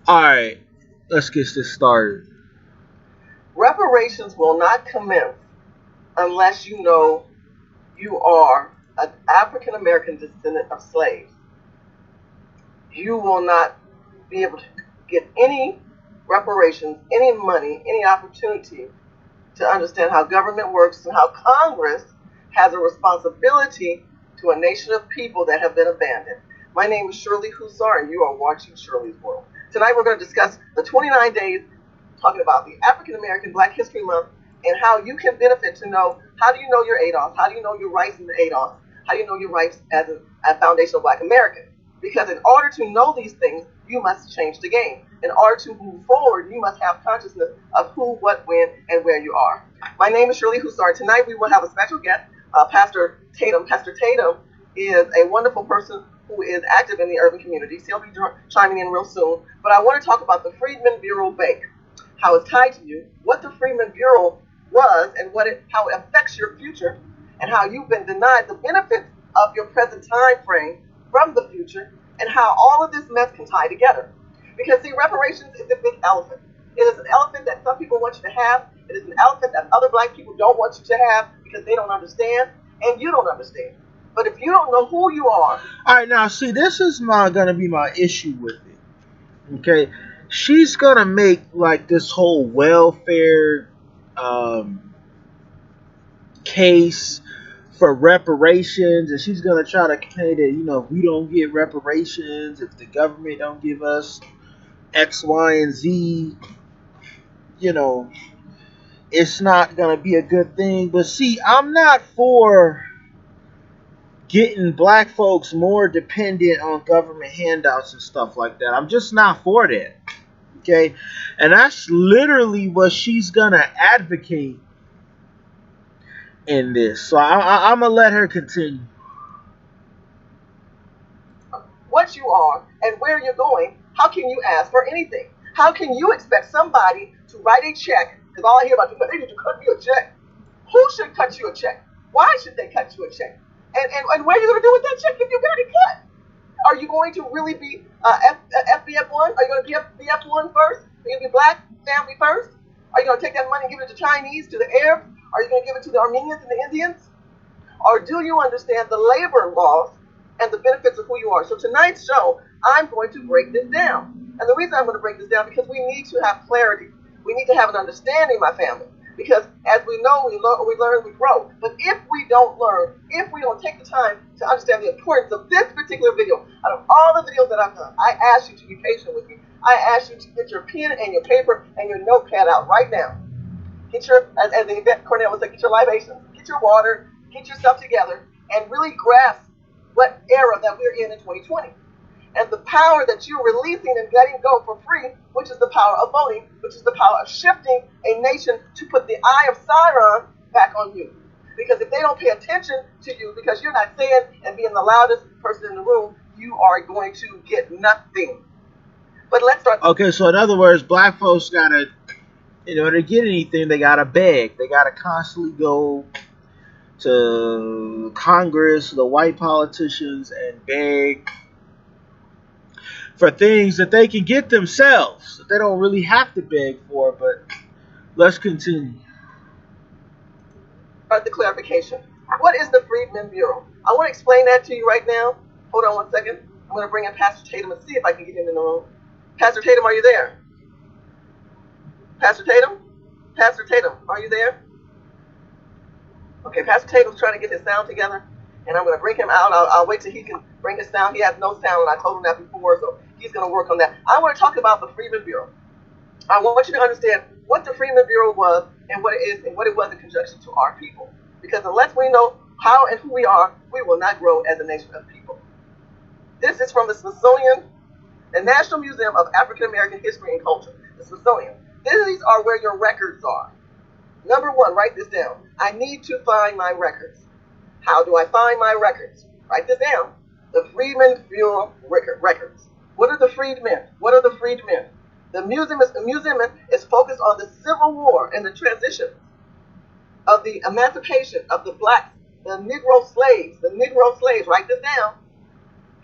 All right, let's get this started. Reparations will not commence unless you know you are an African American descendant of slaves. You will not be able to get any reparations, any money, any opportunity to understand how government works and how Congress has a responsibility to a nation of people that have been abandoned. My name is Shirley Husar, and you are watching Shirley's World. Tonight we're going to discuss the 29 days talking about the African American Black History Month and how you can benefit to know how do you know your ADOS, how do you know your rights in the ADOS, how do you know your rights as a foundational Black American. Because in order to know these things, you must change the game. In order to move forward, you must have consciousness of who, what, when, and where you are. My name is Shirley Husar. Tonight we will have a special guest, Pastor Tatum. Pastor Tatum is a wonderful person who is active in the urban communities. He'll be chiming in real soon. But I want to talk about the Freedmen Bureau Bank, how it's tied to you, what the Freedmen Bureau was, and how it affects your future, and how you've been denied the benefits of your present time frame from the future, and how all of this mess can tie together. Because, see, reparations is a big elephant. It is an elephant that some people want you to have. It is an elephant that other Black people don't want you to have because they don't understand, and you don't understand. But if you don't know who you are... All right, now, see, this is going to be my issue with it. Okay? She's going to make, like, this whole welfare case for reparations, and she's going to try to say that, if we don't get reparations, if the government don't give us X, Y, and Z, it's not going to be a good thing. But see, I'm not for getting Black folks more dependent on government handouts and stuff like that. I'm just not for that. Okay? And that's literally what she's going to advocate in this. So I'm going to let her continue. What you are and where you're going, how can you ask for anything? How can you expect somebody to write a check? Because all I hear about is they need to cut you a check. Who should cut you a check? Why should they cut you a check? And what are you going to do with that check if you got it cut? Are you going to really be FBF1? Are you going to be FBF1 first? Are you going to be Black family first? Are you going to take that money and give it to the Chinese, to the Arabs? Are you going to give it to the Armenians and the Indians? Or do you understand the labor laws and the benefits of who you are? So tonight's show, I'm going to break this down. And the reason I'm going to break this down because we need to have clarity. We need to have an understanding, my family. Because as we know, we learn, we grow. But if we don't learn, if we don't take the time to understand the importance of this particular video, out of all the videos that I've done, I ask you to be patient with me. I ask you to get your pen and your paper and your notepad out right now. Get your, as the Yvette Cornell would say, get your libations, get your water, get yourself together, and really grasp what era that we're in 2020. And the power that you're releasing and letting go for free, which is the power of voting, which is the power of shifting a nation to put the eye of Sauron back on you. Because if they don't pay attention to you, because you're not saying and being the loudest person in the room, you are going to get nothing. But let's start. Okay, so in other words, Black folks gotta, to get anything, they gotta beg. They gotta constantly go to Congress, the white politicians, and beg for things that they can get themselves, that they don't really have to beg for. But let's continue. The clarification. What is the Freedmen Bureau? I want to explain that to you right now. Hold on one second. I'm going to bring in Pastor Tatum and see if I can get him in the room. Pastor Tatum, are you there? Pastor Tatum? Pastor Tatum, are you there? Okay, Pastor Tatum's trying to get his sound together, and I'm going to bring him out. I'll wait till he can bring his sound. He has no sound, and I told him that before, so he's going to work on that. I want to talk about the Freedmen Bureau. I want you to understand what the Freedmen Bureau was and what it is and what it was in conjunction to our people. Because unless we know how and who we are, we will not grow as a nation of people. This is from the Smithsonian, the National Museum of African American History and Culture, the Smithsonian. These are where your records are. Number one, write this down. I need to find my records. How do I find my records? Write this down. The Freedmen Bureau records. What are the freedmen? What are the freedmen? The museum is focused on the Civil War and the transition of the emancipation of the blacks, the Negro slaves. Write this down.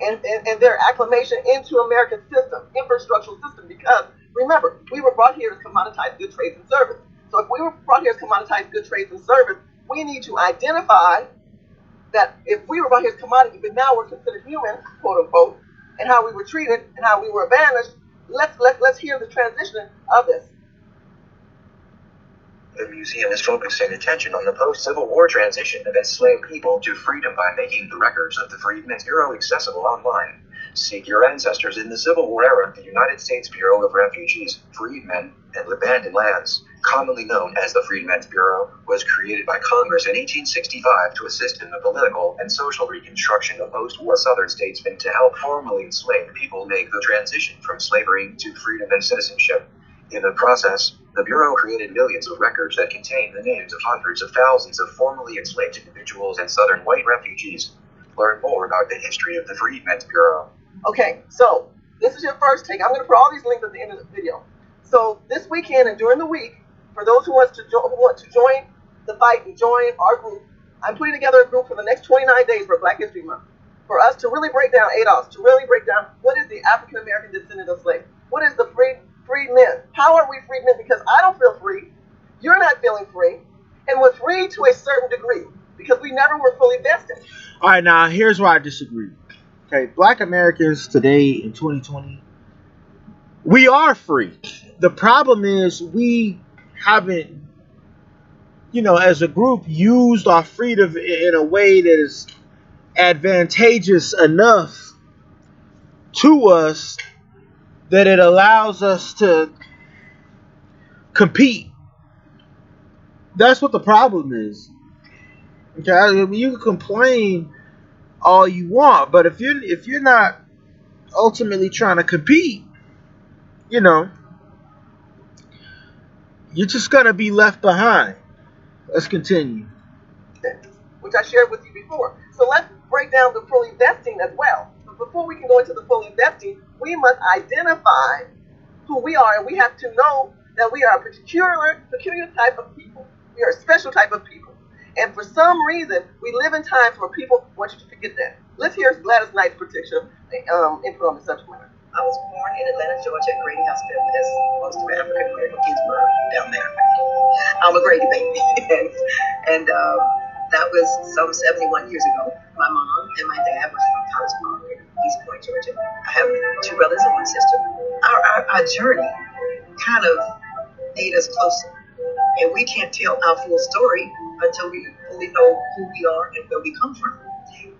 and their acclimation into American system, infrastructural system, because remember, we were brought here as commoditized goods, trades, and service. So if we were brought here as commoditized goods, trades, and service, we need to identify that if we were brought here as commodity, but now we're considered human, quote unquote, and how we were treated and how we were banished. Let's hear the transition of this. The museum is focusing attention on the post-Civil War transition of enslaved people to freedom by making the records of the Freedmen's Bureau accessible online. Seek your ancestors in the Civil War era. The United States Bureau of Refugees, Freedmen, and Abandoned Lands, commonly known as the Freedmen's Bureau, was created by Congress in 1865 to assist in the political and social reconstruction of post-war Southern states and to help formerly enslaved people make the transition from slavery to freedom and citizenship. In the process, the Bureau created millions of records that contain the names of hundreds of thousands of formerly enslaved individuals and Southern white refugees. Learn more about the history of the Freedmen's Bureau. Okay, so this is your first take. I'm going to put all these links at the end of the video. So this weekend and during the week, for those who want to join the fight and join our group, I'm putting together a group for the next 29 days for Black History Month, for us to really break down ADOS, to really break down what is the African American descendant of slaves, what is the freed men, how are we freed men? Because I don't feel free, you're not feeling free, and we're free to a certain degree because we never were fully vested. All right, now here's where I disagree. Okay, Black Americans today in 2020, we are free. The problem is we haven't, as a group, used our freedom in a way that is advantageous enough to us that it allows us to compete. That's what the problem is. Okay, I mean, you can complain all you want, but if you're not ultimately trying to compete, you're just gonna be left behind. Let's continue. Which I shared with you before. So let's break down the fully vesting as well. But before we can go into the fully vesting, we must identify who we are, and we have to know that we are a peculiar type of people. We are a special type of people. And for some reason, we live in times where people want you to forget that. Let's hear Gladys Knight's particular input on the subject matter. I was born in Atlanta, Georgia, at Grady Hospital, as most of African American kids were down there. I'm a Grady baby, and that was some 71 years ago. My mom and my dad was from College Park in East Point, Georgia. I have two brothers and one sister. Our journey kind of made us closer, and we can't tell our full story until we fully know who we are and where we come from.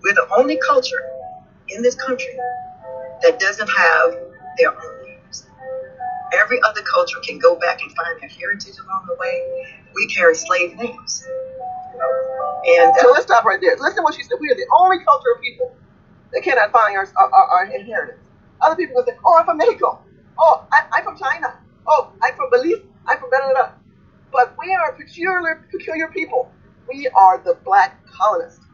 We're the only culture in this country that doesn't have their own names. Every other culture can go back and find their heritage along the way. We carry slave names. And so let's stop right there. Listen to what she said. We are the only culture of people that cannot find our inheritance. Other people will say, oh, I'm from Mexico. Oh, I'm from China. Oh, I'm from Belize. I'm from da-da-da-da. But we are a peculiar people. We are the Black colonists.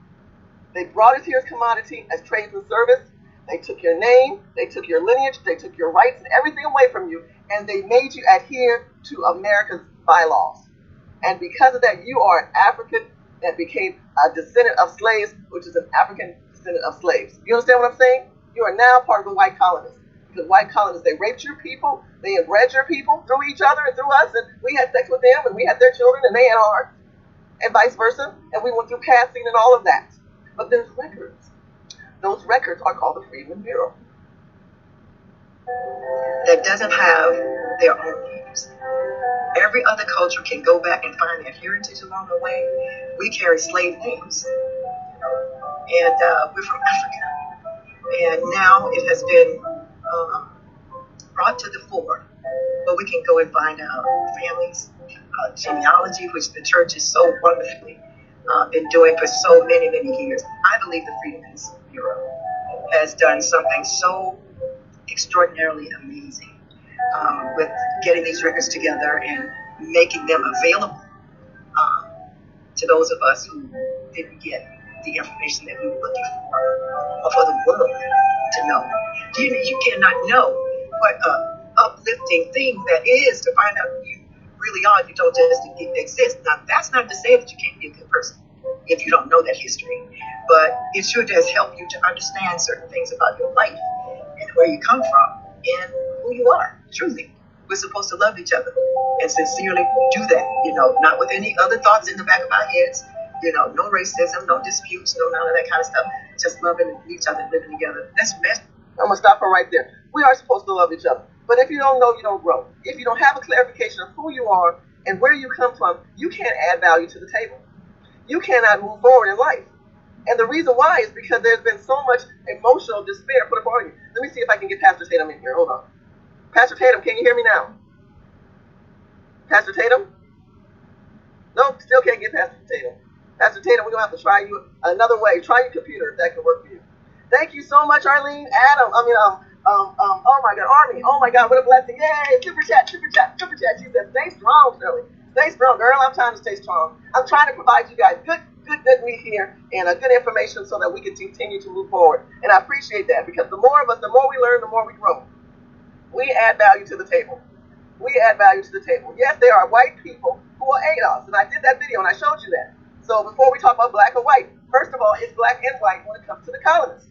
They brought us here as commodity, as trades and service. They took your name, they took your lineage, they took your rights and everything away from you, and they made you adhere to America's bylaws. And because of that, you are an African that became a descendant of slaves, which is an African descendant of slaves. You understand what I'm saying? You are now part of the white colonists. Because white colonists, they raped your people, they inbred your people through each other and through us, and we had sex with them, and we had their children, and they had ours, and vice versa, and we went through casting and all of that. But there's records. Those records are called the Freedmen's Bureau. That doesn't have their own names. Every other culture can go back and find their heritage along the way. We carry slave names. And we're from Africa. And now it has been brought to the fore. But we can go and find our families' genealogy, which the church is so wonderfully been doing for so many, many years. I believe the Freedmen's Bureau has done something so extraordinarily amazing with getting these records together and making them available to those of us who didn't get the information that we were looking for, or for the world to know. You cannot know what an uplifting thing that is to find out who you really are. You don't just exist. Now, that's not to say that you can't be a good person if you don't know that history. but it sure does help you to understand certain things about your life and where you come from and who you are. Truly, we're supposed to love each other and sincerely do that. Not with any other thoughts in the back of our heads. No racism, no disputes, no none of that kind of stuff. Just loving each other and living together. That's best. I'm going to stop her right there. We are supposed to love each other. But if you don't know, you don't grow. If you don't have a clarification of who you are and where you come from, you can't add value to the table. You cannot move forward in life. And the reason why is because there's been so much emotional despair put upon you. Let me see if I can get Pastor Tatum in here. Hold on. Pastor Tatum, can you hear me now? Pastor Tatum? Nope, still can't get Pastor Tatum. Pastor Tatum, we're going to have to try you another way. Try your computer if that can work for you. Thank you so much, Arlene. Adam, oh my God, Army. Oh my God, what a blessing. Yay, super chat. She said, stay strong, Shirley. Stay strong, girl. I'm trying to stay strong. I'm trying to provide you guys good meat here and good information so that we can continue to move forward. And I appreciate that because the more of us, the more we learn, the more we grow. We add value to the table. Yes, there are white people who will aid us. And I did that video and I showed you that. So before we talk about black or white, first of all, it's black and white when it comes to the colonists.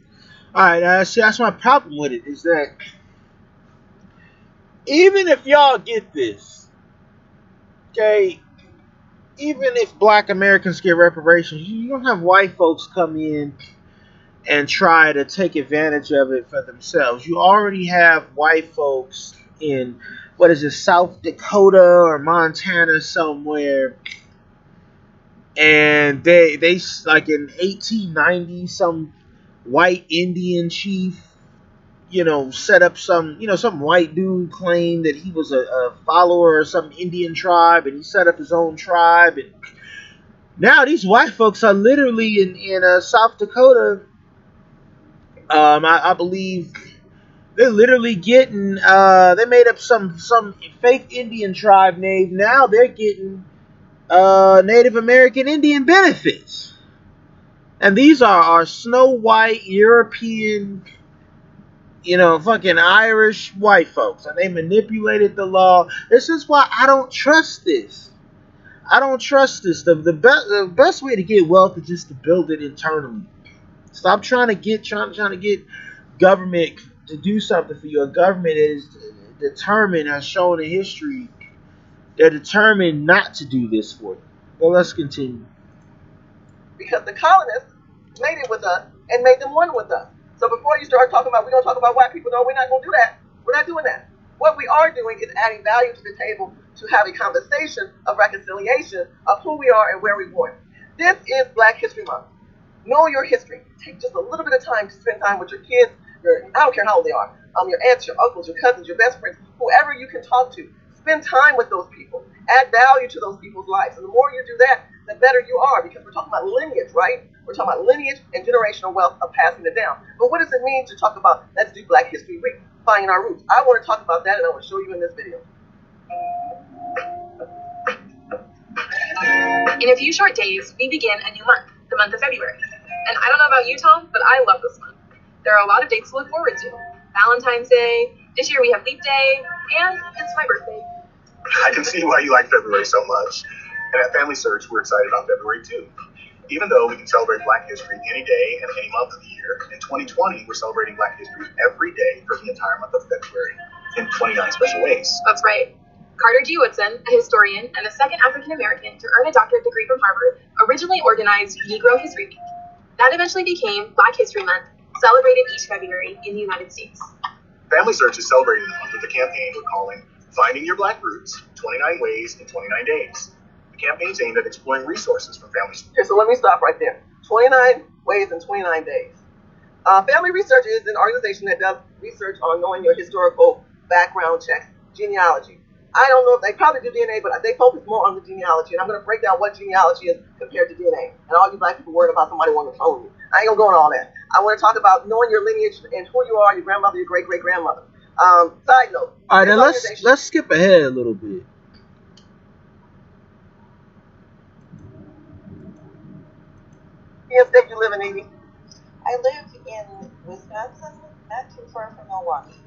All right, see, that's my problem with it, is that even if y'all get this, okay, even if black Americans get reparations, you don't have white folks come in and try to take advantage of it for themselves. You already have white folks in, South Dakota or Montana somewhere, and they like in 1890, some white Indian chief, set up some white dude claimed that he was a follower of some Indian tribe, and he set up his own tribe, and now these white folks are literally in South Dakota. I believe they're literally getting, they made up some fake Indian tribe name. Now they're getting Native American Indian benefits. And these are our Snow White, European, fucking Irish white folks. And they manipulated the law. This is why I don't trust this. The best way to get wealth is just to build it internally. Stop trying to get government to do something for you. A government is determined, as shown in history, they're determined not to do this for you. Well, let's continue. Because the colonists made it with us and made them one with us. So before you start talking about, we're going to talk about white people, no, we're not going to do that. We're not doing that. What we are doing is adding value to the table to have a conversation of reconciliation of who we are and where we're going. This is Black History Month. Know your history. Take just a little bit of time to spend time with your kids, I don't care how old they are, your aunts, your uncles, your cousins, your best friends, whoever you can talk to. Spend time with those people. Add value to those people's lives. And the more you do that, the better you are, because we're talking about lineage, right? We're talking about lineage and generational wealth of passing it down. But what does it mean to talk about, let's do Black History Week, finding our roots? I want to talk about that, and I want to show you in this video. In a few short days, we begin a new month, the month of February. And I don't know about you, Tom, but I love this month. There are a lot of dates to look forward to. Valentine's Day, this year we have Leap Day, and it's my birthday. I can see why you like February so much. And at Family Search, we're excited about February too. Even though we can celebrate Black History any day and any month of the year, in 2020, we're celebrating Black History every day for the entire month of February in 29 special ways. That's right. Carter G. Woodson, a historian and the second African American to earn a doctorate degree from Harvard, originally organized Negro History Week. That eventually became Black History Month, celebrated each February in the United States. Family Search is celebrating the month with a campaign we're calling Finding Your Black Roots, 29 Ways in 29 Days. The campaign's aimed at exploring resources from families. Okay, so let me stop right there. 29 ways in 29 days. Family Research is an organization that does research on knowing your historical background checks, genealogy. I don't know if they probably do DNA, but they focus more on the genealogy. And I'm going to break down what genealogy is compared to DNA. And all you Black people worried about somebody wanting to clone you. I ain't going to go into all that. I want to talk about knowing your lineage and who you are, your grandmother, your great-great-grandmother. Side note. All right, now let's skip ahead a little bit. What state you live in, Edie? I live in Wisconsin, not too far from Milwaukee.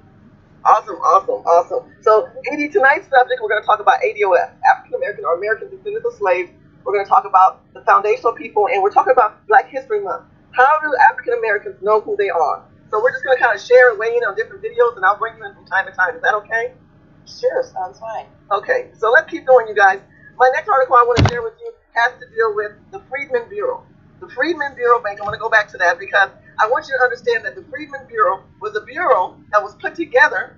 Awesome. So, Edie, tonight's subject, we're going to talk about ADOS, African American or American Descendants of Slaves. We're going to talk about the foundational people, and we're talking about Black History Month. How do African Americans know who they are? So we're just going to kind of share and weigh in on different videos, and I'll bring you in from time to time. Is that okay? Sure, sounds fine. Okay, so let's keep going, you guys. My next article I want to share with you has to deal with the Freedmen Bureau. The Freedmen Bureau Bank, I want to go back to that because I want you to understand that the Freedmen Bureau was a bureau that was put together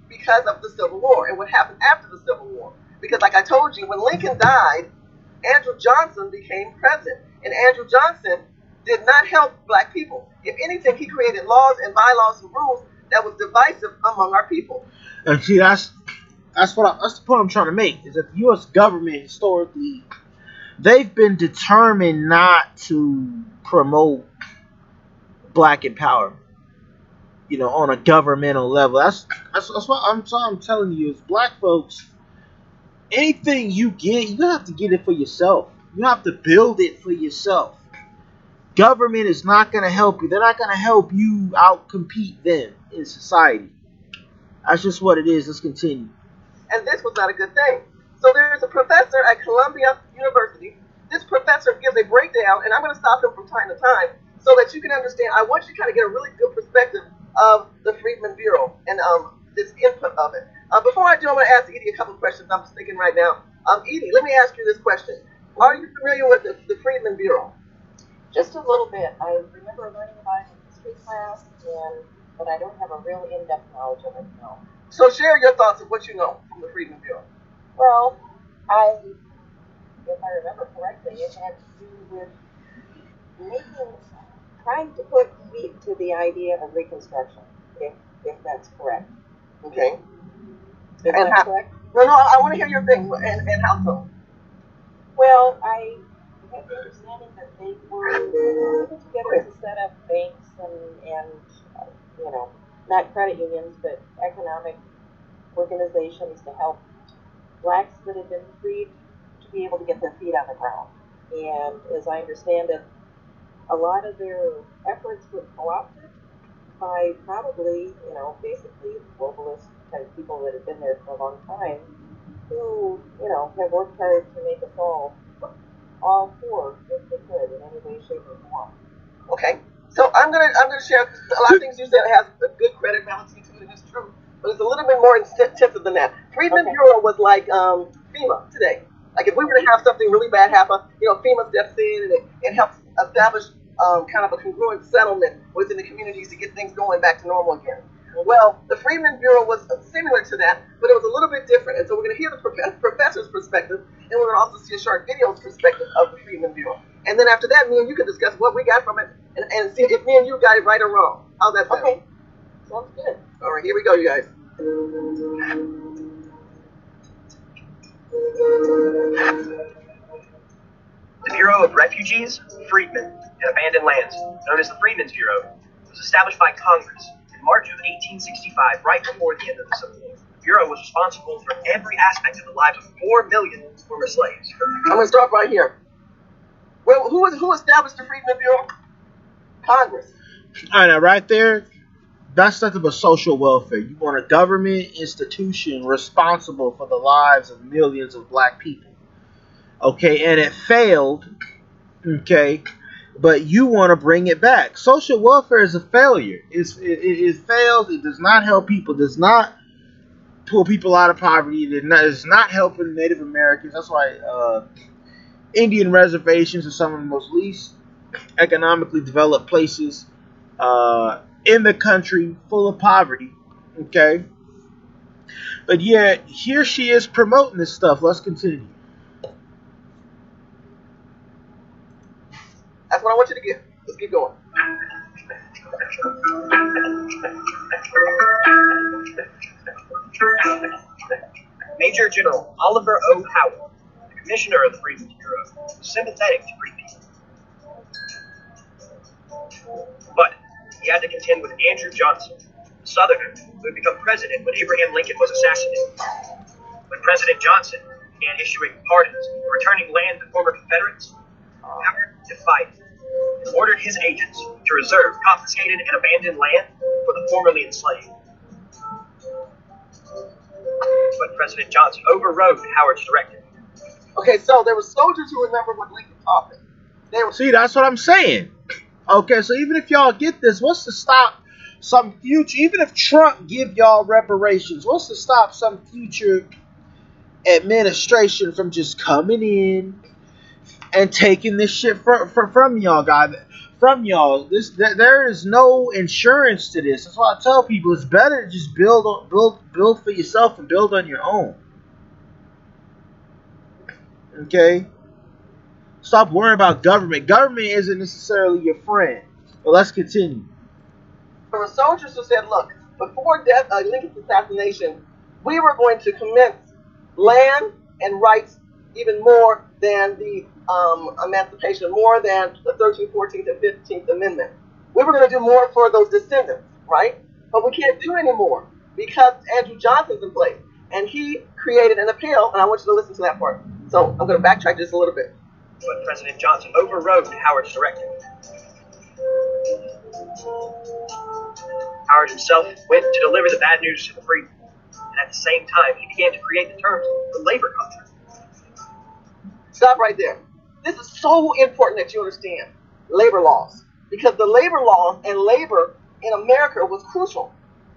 because of the Civil War and what happened after the Civil War. Because like I told you, when Lincoln died, Andrew Johnson became president. And Andrew Johnson did not help black people. If anything, he created laws and bylaws and rules that was divisive among our people. And see, that's the point I'm trying to make. Is that the U.S. government historically, they've been determined not to promote black empowerment. You know, on a governmental level. That's what I'm telling you is black folks. Anything you get, you have to get it for yourself. You have to build it for yourself. Government is not going to help you. They're not going to help you outcompete them in society. That's just what it is. Let's continue. And this was not a good thing. So there's a professor at Columbia University. This professor gives a breakdown, and I'm going to stop him from time to time so that you can understand. I want you to kind of get a really good perspective of the Freedmen Bureau and this input of it. Before I do, I'm going to ask Edie a couple of questions I'm just thinking right now. Edie, let me ask you this question. Are you familiar with the Freedmen Bureau? Just a little bit. I remember learning about it in history class, but I don't have a real in-depth knowledge of it, no. So share your thoughts of what you know from the Freedmen Bureau. Well, if I remember correctly, it had to do with trying to put feet to the idea of Reconstruction, if that's correct. Okay. Is that correct? No, I want to hear your thing, and how so? Well, I have the understanding that they were put together to set up banks and not credit unions, but economic organizations to help blacks that had been freed to be able to get their feet on the ground. And as I understand it, a lot of their efforts were co-opted by probably, basically globalist type people that have been there for a long time who, have worked hard to make us all poor if they could in any way, shape, or form. Okay. So I'm gonna share a lot of things you said has a good credit balance to it, and it's true. But it's a little bit more intensive than that. Freedmen Bureau was like FEMA today. Like if we were to have something really bad happen, FEMA steps in and it helps establish kind of a congruent settlement within the communities to get things going back to normal again. Well, the Freedmen Bureau was similar to that, but it was a little bit different. And so we're going to hear the professor's perspective, and we're going to also see a short video's perspective of the Freedmen Bureau. And then after that, me and you can discuss what we got from it and see if me and you got it right or wrong. How's that sound? Okay. Sounds good. All right, here we go, you guys. The Bureau of Refugees, Freedmen, and Abandoned Lands, known as the Freedmen's Bureau, was established by Congress in March of 1865, right before the end of the Civil War. The Bureau was responsible for every aspect of the lives of 4 million former slaves. I'm going to start right here. Well, who established the Freedmen Bureau? Congress. All right, now right there, that's nothing but social welfare. You want a government institution responsible for the lives of millions of black people. Okay, and it failed. Okay, but you want to bring it back. Social welfare is a failure. It fails. It does not help people. It does not pull people out of poverty. It's not helping Native Americans. That's why Indian reservations are some of the most least economically developed places in the country, full of poverty. Okay, but yeah, here she is promoting this stuff. Let's continue. That's what I want you to get. Let's keep going. Major General Oliver O. Howard, the commissioner of the Freedmen's Bureau, was sympathetic to free people. But he had to contend with Andrew Johnson, a Southerner who had become president when Abraham Lincoln was assassinated. When President Johnson began issuing pardons and returning land to former Confederates, Howard defied him and ordered his agents to reserve confiscated and abandoned land for the formerly enslaved. But President Johnson overrode Howard's directive. Okay, so there were soldiers who remember what Lincoln taught them. See, that's what I'm saying. Okay, so even if y'all get this, what's to stop some future? Even if Trump give y'all reparations, what's to stop some future administration from just coming in and taking this shit from y'all, guys? From y'all, there is no insurance to this. That's why I tell people it's better to just build for yourself and build on your own. Okay. Stop worrying about government. Government isn't necessarily your friend. But let's continue. There were soldiers who said, look, before Lincoln's assassination, we were going to commence land and rights even more than the emancipation, more than the 13th, 14th, and 15th Amendment. We were going to do more for those descendants, right? But we can't do any more because Andrew Johnson's in place. And he created an appeal, and I want you to listen to that part. So I'm going to backtrack just a little bit. But President Johnson overrode Howard's directive. Howard himself went to deliver the bad news to the freedmen, and at the same time, he began to create the terms of the labor contract. Stop right there. This is so important that you understand labor laws, because the labor laws and labor in America was crucial.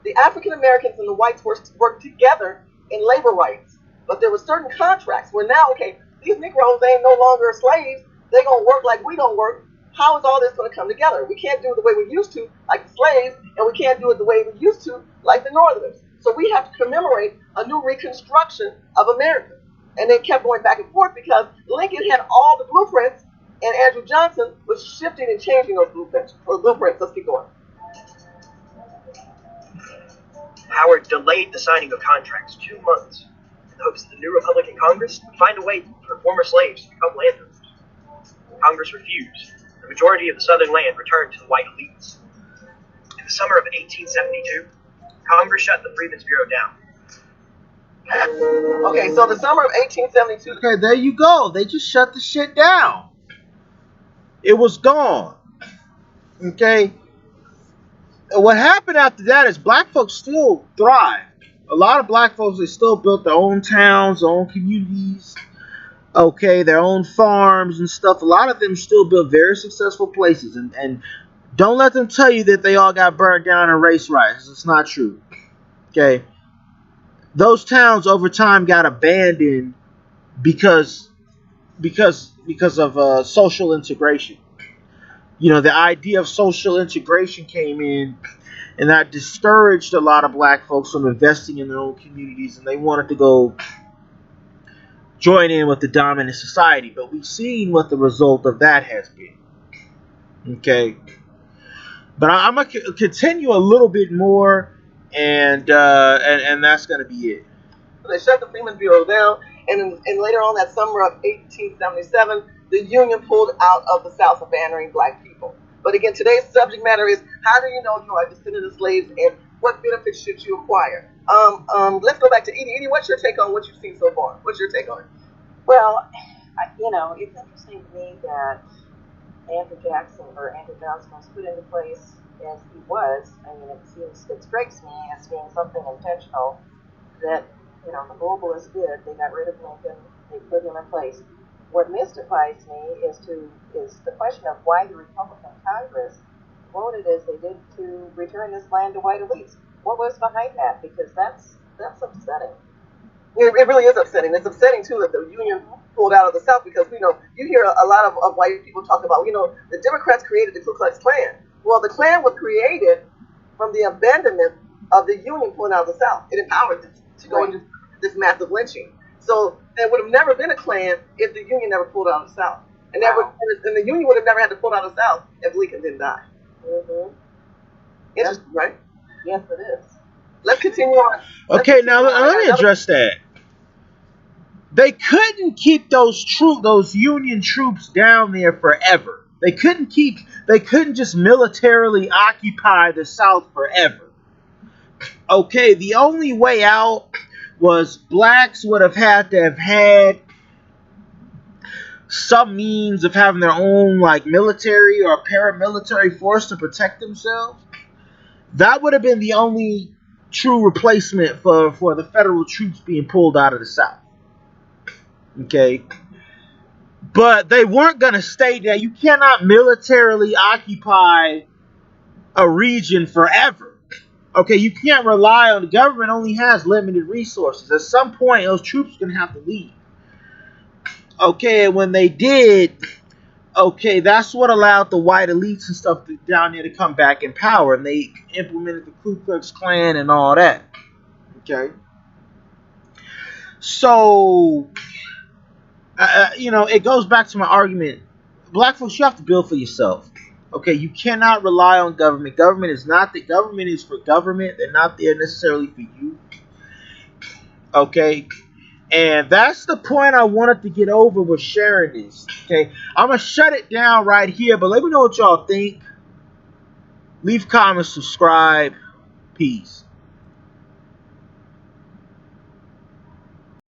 The African Americans and the whites worked together in labor rights, but there were certain contracts where now, okay, these Negroes, they ain't no longer slaves. They gonna work like we don't work. How is all this gonna come together? We can't do it the way we used to, like the slaves, and we can't do it the way we used to, like the Northerners. So we have to commemorate a new reconstruction of America. And they kept going back and forth because Lincoln had all the blueprints, and Andrew Johnson was shifting and changing those blueprints. Let's keep going. Howard delayed the signing of contracts 2 months in hopes that the new Republican Congress would find a way for former slaves to become landowners. Congress refused. The majority of the Southern land returned to the white elites. In the summer of 1872, Congress shut the Freedmen's Bureau down. Okay, so the summer of 1872. Okay, there you go. They just shut the shit down. It was gone. Okay. And what happened after that is black folks still thrived. A lot of black folks, they still built their own towns, their own communities, okay, their own farms and stuff. A lot of them still built very successful places. And don't let them tell you that they all got burned down in race riots. It's not true. Okay. Those towns over time got abandoned because of social integration. You know, the idea of social integration came in, and that discouraged a lot of black folks from investing in their own communities, and they wanted to go join in with the dominant society. But we've seen what the result of that has been. Okay, but I'm gonna continue a little bit more, and that's gonna be it. They shut the Freedmen's Bureau down, and later on that summer of 1877, the Union pulled out of the South, abandoning black people. But again, today's subject matter is, how do you know you are a descendant of slaves, and what benefits should you acquire? Let's go back to Edie. Edie, what's your take on what you've seen so far? What's your take on it? Well, it's interesting to me that Andrew Johnson was put into place as he was. I mean, it strikes me as being something intentional that, the globalists did. They got rid of Lincoln, they put him in place. What mystifies me is the question of why the Republican Congress voted as they did to return this land to white elites. What was behind that? Because that's upsetting. It really is upsetting. It's upsetting too that the Union pulled out of the South, because you hear a lot of white people talk about the Democrats created the Ku Klux Klan. Well, the Klan was created from the abandonment of the Union pulling out of the South. It empowered them to go into this massive lynching. So there would have never been a Klan if the Union never pulled out of the South. And the Union would have never had to pull out of the South if Lincoln didn't die. Mm-hmm. Interesting, right? Yes, it is. Let's continue on. Okay, now let me address that. They couldn't keep those Union troops down there forever. They couldn't just militarily occupy the South forever. Okay, the only way out was blacks would have had to have had some means of having their own military or paramilitary force to protect themselves. That would have been the only true replacement for the federal troops being pulled out of the South. Okay. But they weren't going to stay there. You cannot militarily occupy a region forever. Okay, you can't rely on the government. Only has limited resources. At some point, those troops are going to have to leave. Okay, and when they did, okay, that's what allowed the white elites and stuff down there to come back in power, and they implemented the Ku Klux Klan and all that. Okay, so it goes back to my argument. Black folks, you have to build for yourself. Okay, you cannot rely on government. Government is for government. They're not there necessarily for you. Okay, and that's the point I wanted to get over with sharing this. Okay, I'm gonna shut it down right here, but let me know what y'all think. Leave comments, subscribe. Peace.